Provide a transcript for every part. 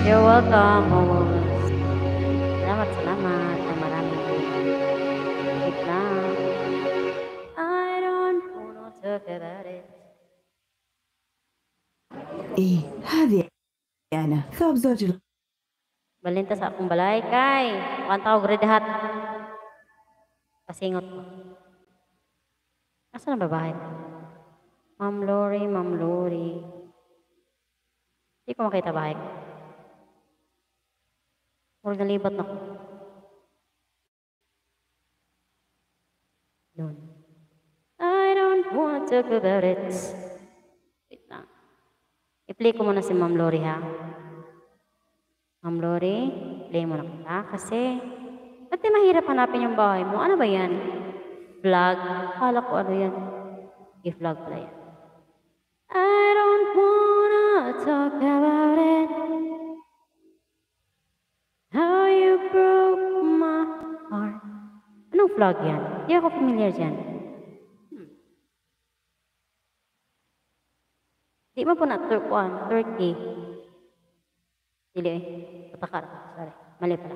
You're welcome, always. Salamat, salamat. Ang maraming wait lang. I don't wanna talk about it. إيه هذه أنا ثوب زوجي Balinta sa akong balay kay. Kanta ko gradahat. Pasingot ko. Asa na babae? Ma'am Lori, Ma'am Lori. Hindi ko makita bahay ko. Huwag nalibat na ko. Doon. I don't wanna talk about it. Wait lang. I-play ko muna si Ma'am Lori ha. Ma'am Lori, play mo na kita kasi ba't di mahirap hanapin yung bahay mo? Ano ba yan? Vlog? Kala ko ano yan. I-vlog pala yan. I don't wanna talk about it. How you broke my heart. Anong vlog yan? Di ako familiar dyan. Di mo po na Turkey. Dili eh. Patakar. Sorry. Mali pala.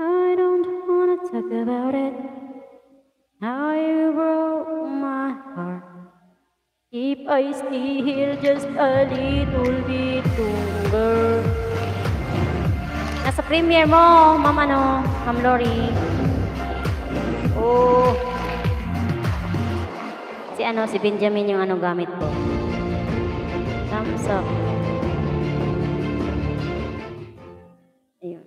I don't wanna talk about it. How you broke my heart. If I still just a little bit longer. Nasa premiere mo, Ma'am ano, Ma'am Lori. Oh. Si Benjamin yung ano gamit ko. Thumbs up. Ayun.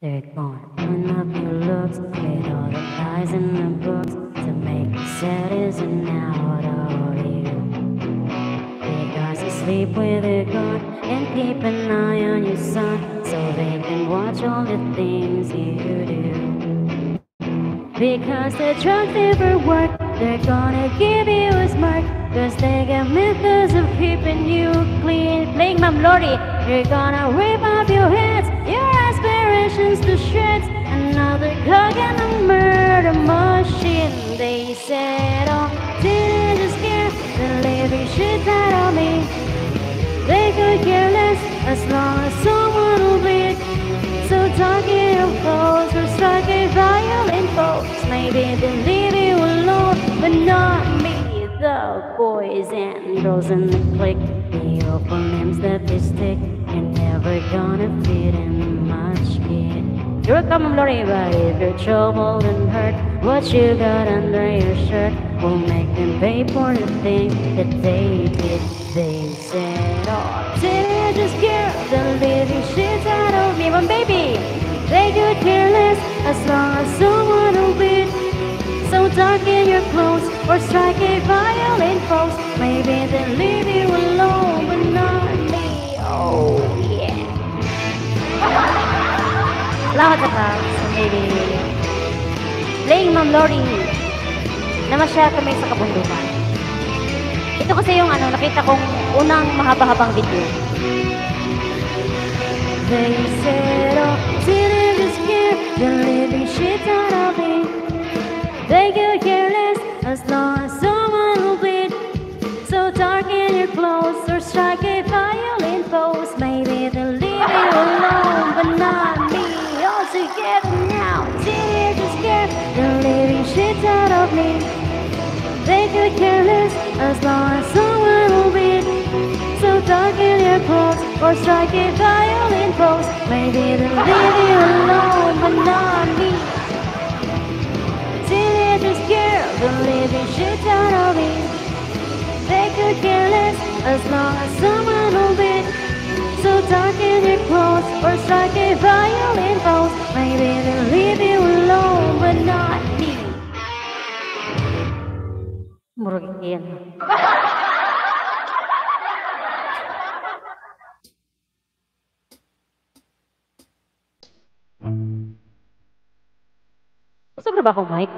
They're gonna open up your looks with all the lies in the books to make you sad as an out of you. Because you sleep with a gun and keep an eye on your son so they can watch all the things you do. Because the drugs never work, they're gonna give you a smirk. Cause they got methods of keeping you clean. Playing Ma'am Lori, you're gonna rip off your heads, your aspirations to shreds. Another cog in the murder machine. They said, oh, didn't you scare the living shit out of me? They could care less as long as someone will bleed. So talking of clothes or striking violent folks, maybe they'll leave you alone, but not me. The boys and girls in the clique, the awful names that they stick, you're never gonna fit in much kid. You're welcome, Ma'am Lori, but if you're troubled and hurt, what you got under your shirt will make them pay for the thing that they did. They said, oh, teenagers care the living shit out of me, but baby, they could care less as long as someone will beat. So dark in your clothes or strike a violent pose, maybe they'll leave you alone, but not me. Oh yeah. Lahat na ka, so maybe playing Ma'am Lori. Namasyal kami sa kabundukan. Ito kasi yung ano, nakita kong unang mahaba-habang video. They said, oh, teenagers care the living shit out of me. They could care less as long as someone will bleed. So darken your clothes or strike a violent pose. Maybe they'll leave you alone, but not me. All together now, teenagers care the living shit out of me. They could care less as long as someone will bleed. So darken your clothes or strike a violent pose. Maybe they'll leave you alone, but not me. Teenagers care the living shit out of me. They could care less as long as someone will bleed. So darken your clothes or strike a violent pose. Maybe they'll leave you alone, but not me. Murag yan. Sobra ba akong mic?